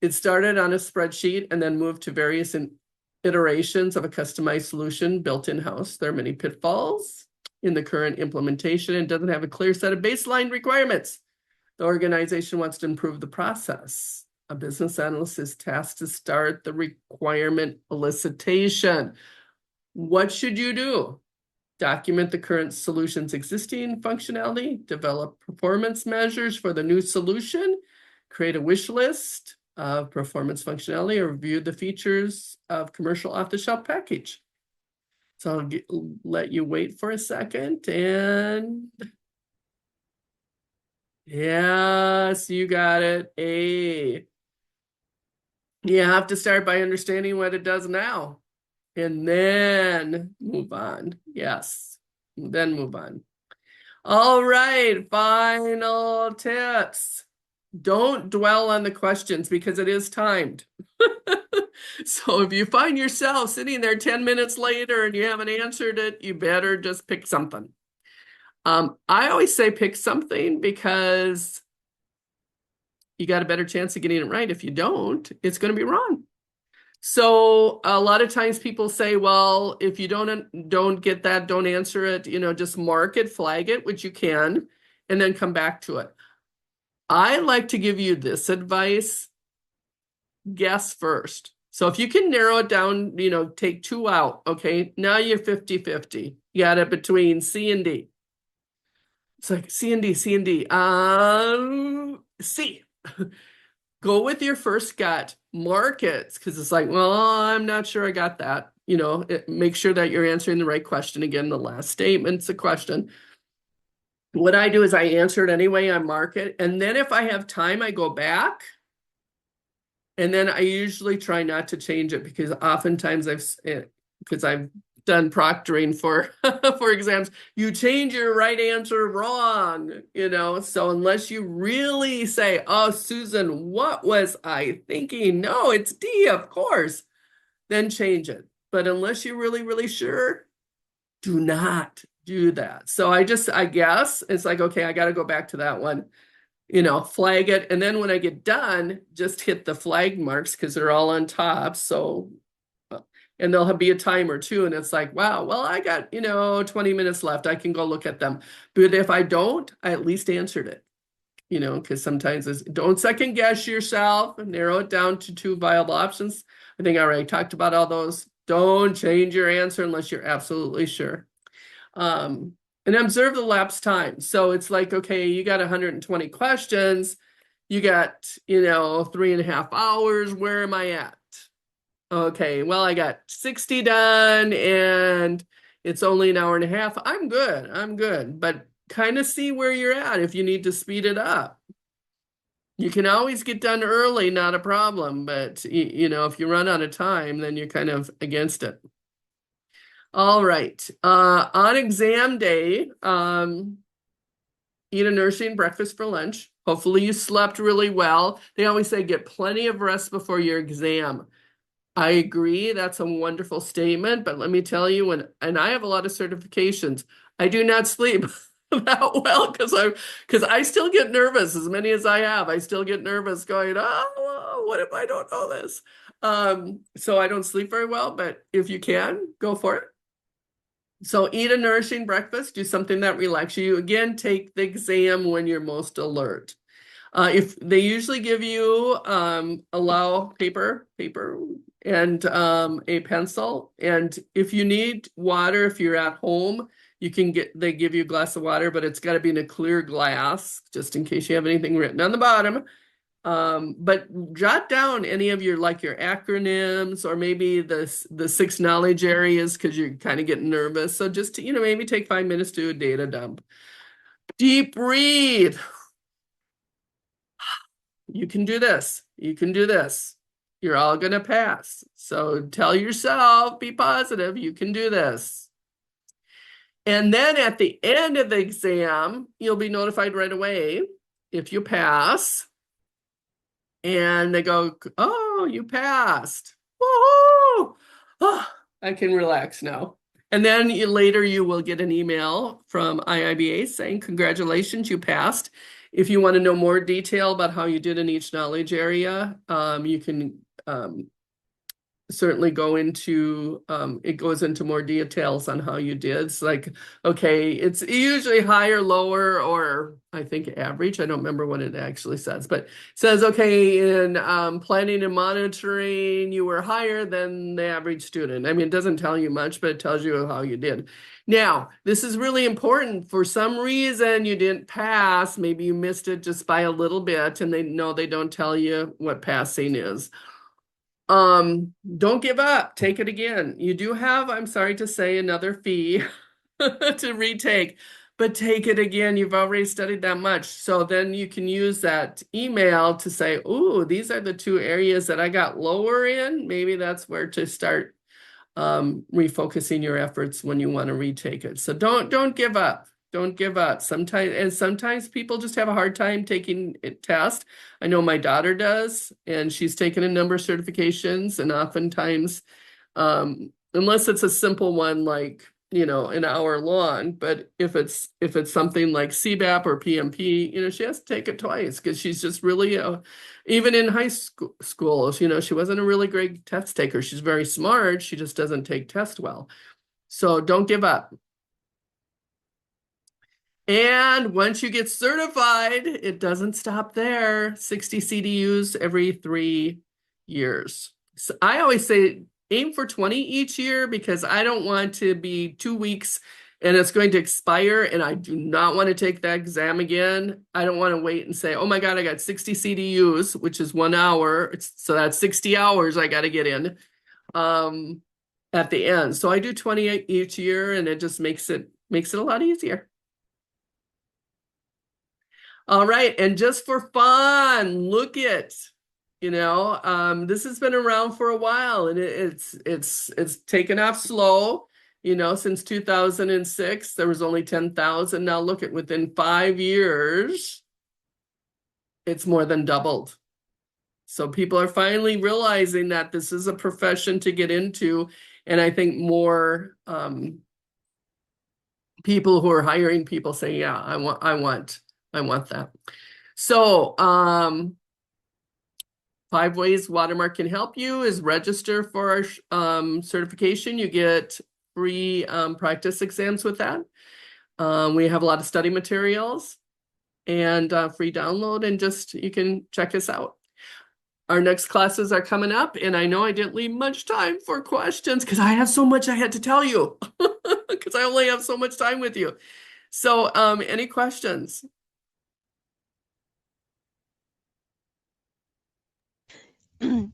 It started on a spreadsheet and then moved to various iterations of a customized solution built in-house. There are many pitfalls in the current implementation and doesn't have a clear set of baseline requirements. The organization wants to improve the process. A business analyst is tasked to start the requirement elicitation. What should you do? Document the current solution's existing functionality, develop performance measures for the new solution, create a wish list of performance functionality, or review the features of commercial off-the-shelf package. So I'll let you wait for a second and yes, you got it. A. You have to start by understanding what it does now and then move on. Yes, then move on. All right, final tips. Don't dwell on the questions because it is timed. So if you find yourself sitting there 10 minutes later and you haven't answered it, you better just pick something. I always say pick something because you got a better chance of getting it right. If you don't, it's going to be wrong. So a lot of times people say, well, if you don't get that, don't answer it, just mark it, flag it, which you can, and then come back to it. I like to give you this advice, guess first. So if you can narrow it down, take 2 out, okay? Now you're 50-50. You got it between C and D. It's like C and D, C and D. C. Go with your first gut, mark it, because it's like, well, I'm not sure I got that. Make sure that you're answering the right question. Again, the last statement's a question. What I do is I answer it anyway, I mark it. And then if I have time, I go back. And then I usually try not to change it because oftentimes I've done proctoring for for exams, you change your right answer wrong, so unless you really say, oh, Susan, what was I thinking? No, it's D, of course, then change it. But unless you're really, really sure, do not do that. So I guess it's like, okay, I got to go back to that one, flag it. And then when I get done, just hit the flag marks because they're all on top. So and there'll be a timer too. And it's like, wow, well, I got, 20 minutes left. I can go look at them. But if I don't, I at least answered it, because sometimes don't second guess yourself and narrow it down to 2 viable options. I think I already talked about all those. Don't change your answer unless you're absolutely sure. And observe the lapse time. So it's like, okay, you got 120 questions. You got, 3.5 hours. Where am I at? Okay, well, I got 60 done and it's only an hour and a half. I'm good. But kind of see where you're at if you need to speed it up. You can always get done early, not a problem. But, if you run out of time, then you're kind of against it. All right. On exam day, eat a nourishing breakfast for lunch. Hopefully you slept really well. They always say get plenty of rest before your exam. I agree. That's a wonderful statement. But let me tell you, and I have a lot of certifications, I do not sleep that well because I still get nervous. As many as I have, I still get nervous going, oh, what if I don't know this? So I don't sleep very well, but if you can, go for it. So eat a nourishing breakfast, do something that relaxes you. Again, take the exam when you're most alert. If they usually give you allow paper and a pencil, and if you need water, if you're at home, they give you a glass of water, but it's got to be in a clear glass just in case you have anything written on the bottom. But jot down any of your acronyms or maybe the 6 knowledge areas because you're kind of getting nervous. So just maybe take 5 minutes to do a data dump. Deep breathe. You can do this. You can do this. You're all going to pass. So tell yourself, be positive, you can do this. And then at the end of the exam, you'll be notified right away if you pass. And they go, oh, you passed. Woohoo! Oh, I can relax now. And then later you will get an email from IIBA saying, congratulations, you passed. If you want to know more detail about how you did in each knowledge area, you can certainly go into it goes into more details on how you did. It's like, okay, it's usually higher, lower, or I think average. I don't remember what it actually says, but it says, okay, in planning and monitoring, you were higher than the average student. I mean, it doesn't tell you much, but it tells you how you did. Now, this is really important. For some reason, you didn't pass. Maybe you missed it just by a little bit, and they don't tell you what passing is. Don't give up. Take it again. You do have, I'm sorry to say, another fee to retake, but take it again. You've already studied that much. So then you can use that email to say, ooh, these are the two areas that I got lower in. Maybe that's where to start refocusing your efforts when you want to retake it. So don't give up. Don't give up. Sometimes people just have a hard time taking a test. I know my daughter does, and she's taken a number of certifications, and oftentimes, unless it's a simple one like, an hour long, but if it's something like CBAP or PMP, she has to take it twice because she's just really even in high school, she wasn't a really great test taker. She's very smart. She just doesn't take tests well. So don't give up. And once you get certified, it doesn't stop there. 60 CDUs every 3 years. So I always say aim for 20 each year because I don't want to be 2 weeks and it's going to expire and I do not want to take that exam again. I don't want to wait and say, oh my God, I got 60 CDUs, which is 1 hour. So that's 60 hours I got to get in at the end. So I do 20 each year and it just makes it a lot easier. All right, and just for fun, look at, this has been around for a while, and it's taken off slow. Since 2006, there was only 10,000. Now look at within 5 years, it's more than doubled. So people are finally realizing that this is a profession to get into, and I think more people who are hiring people say, yeah, I want that. So, 5 ways Watermark can help you is register for our certification. You get free practice exams with that. We have a lot of study materials and free download, and just you can check us out. Our next classes are coming up, and I know I didn't leave much time for questions because I have so much I had to tell you because I only have so much time with you. So, any questions?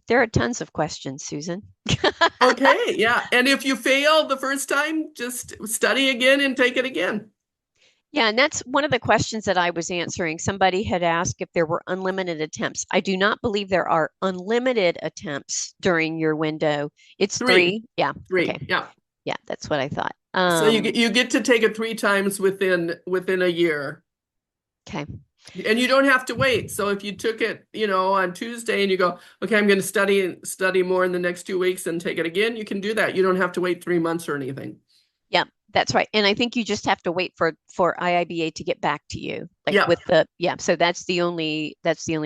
There are tons of questions, Susan. Okay, yeah. And if you fail the first time, just study again and take it again. Yeah, and that's one of the questions that I was answering. Somebody had asked if there were unlimited attempts. I do not believe there are unlimited attempts during your window. It's Three, three. Yeah. Okay. three, yeah. Yeah, that's what I thought. So you get to take it 3 times within a year. Okay. And you don't have to wait. So if you took it, on Tuesday and you go, okay, I'm going to study more in the next 2 weeks and take it again, you can do that. You don't have to wait 3 months or anything. Yeah, that's right. And I think you just have to wait for IIBA to get back to you. Like Yeah. with so that's the only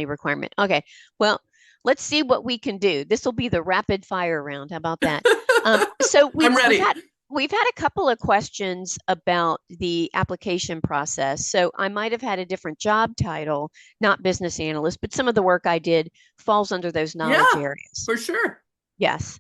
requirement. Okay. Well, let's see what we can do. This will be the rapid fire round. How about that? So I'm we've ready. had a couple of questions about the application process. So I might have had a different job title, not business analyst, but some of the work I did falls under those knowledge Yeah, areas. for sure. Yes.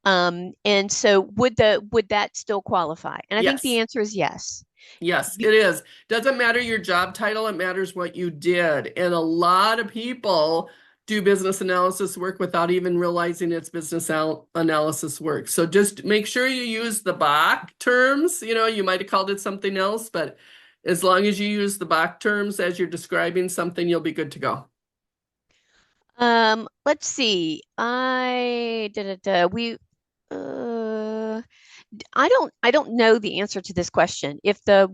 And so would that still qualify? And I think the Yes. answer is yes. Yes, it is. Doesn't matter your job title, it matters what you did. And a lot of people do business analysis work without even realizing it's business analysis work. So just make sure you use the BAC terms. You might have called it something else, but as long as you use the BAC terms as you're describing something, you'll be good to go. Let's see. Uh, I don't know the answer to this question. If the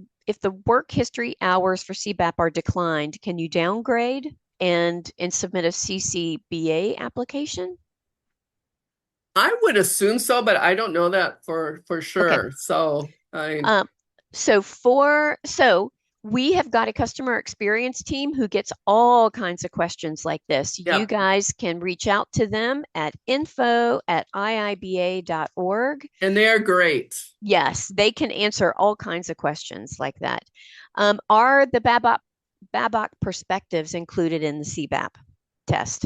work history hours for CBAP are declined, can you downgrade and submit a CCBA application? I would assume so, but I don't know that for Okay. sure. So I Um, so We have got a customer experience team who gets all kinds of questions like this. You Yep. guys can reach out to them at info@iiba.org. And they are great. Yes, they can answer all kinds of questions like that. Are the Babok perspectives included in the CBAP test?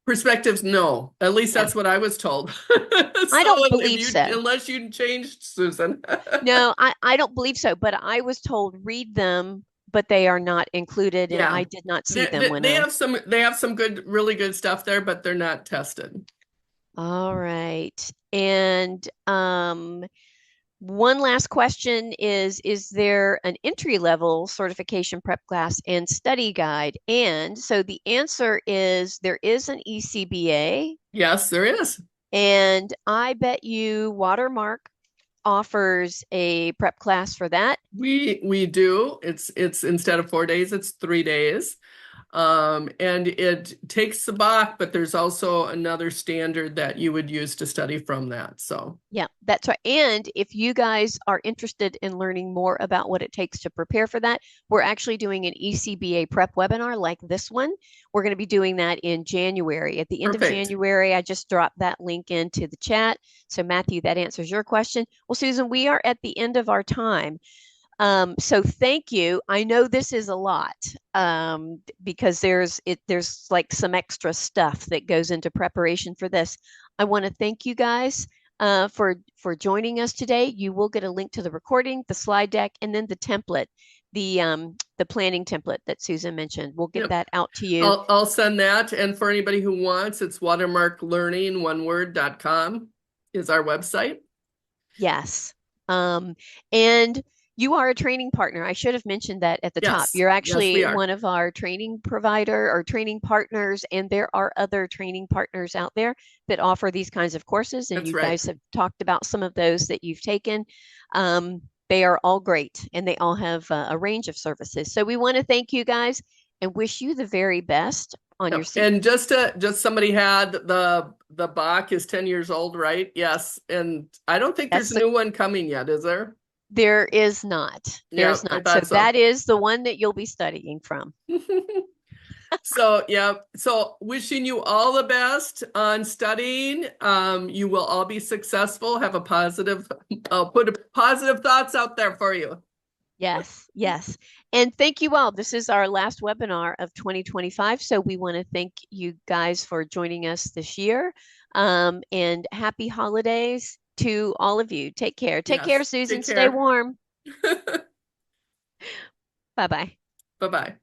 Perspectives, no. At least Yeah, that's what I was told. I So don't if believe you, so. unless you changed, Susan. No, I don't believe so, but I was told read them, but they are not included, and I Yeah. did not see They, them they, when they I. have some good, really good stuff there, but they're not tested. All right. And one last question is there an entry level certification prep class and study guide? And so the answer is there is an ECBA, Yes, there is. and I bet you Watermark offers a prep class for that. We do. It's instead of 4 days, it's 3 days. And it takes the BAC, but there's also another standard that you would use to study from that. So Yeah, that's right. And if you guys are interested in learning more about what it takes to prepare for that, we're actually doing an ECBA prep webinar like this one. We're going to be doing that in January. At the end of perfect. January, I just dropped that link into the chat. So, Matthew, that answers your question. Well, Susan, we are at the end of our time. So thank you. I know this is a lot because there's like some extra stuff that goes into preparation for this. I want to thank you guys for joining us today. You will get a link to the recording, the slide deck, and then the template, the planning template that Susan mentioned. We'll get Yep. that out to you. I'll send that. And for anybody who wants, it's watermarklearning1word.com is our website. Yes. And you are a training partner. I should have mentioned that at the top. Yes. You're Yes, we actually are. one of our training provider or training partners, and there are other training partners out there that offer these kinds of courses. And That's you right. guys have talked about some of those that you've taken. They are all great, and they all have a range of services. So we want to thank you guys and wish you the very best on your Yep. seat. And just somebody had the Bach is 10 years old, right? Yes. And I don't think there's That's a the new one coming yet, is there? There is not. Yeah, There's I not. So thought so. that is the one that you'll be studying from. So yeah, so wishing you all the best on studying. You will all be successful. Have a positive, I'll put positive thoughts out there for you. Yes, yes. And thank you all. This is our last webinar of 2025. So we want to thank you guys for joining us this year. And happy holidays to all of you. Take care. Take care, Yes. Susan. Take Stay care. warm. Bye bye. Bye-bye.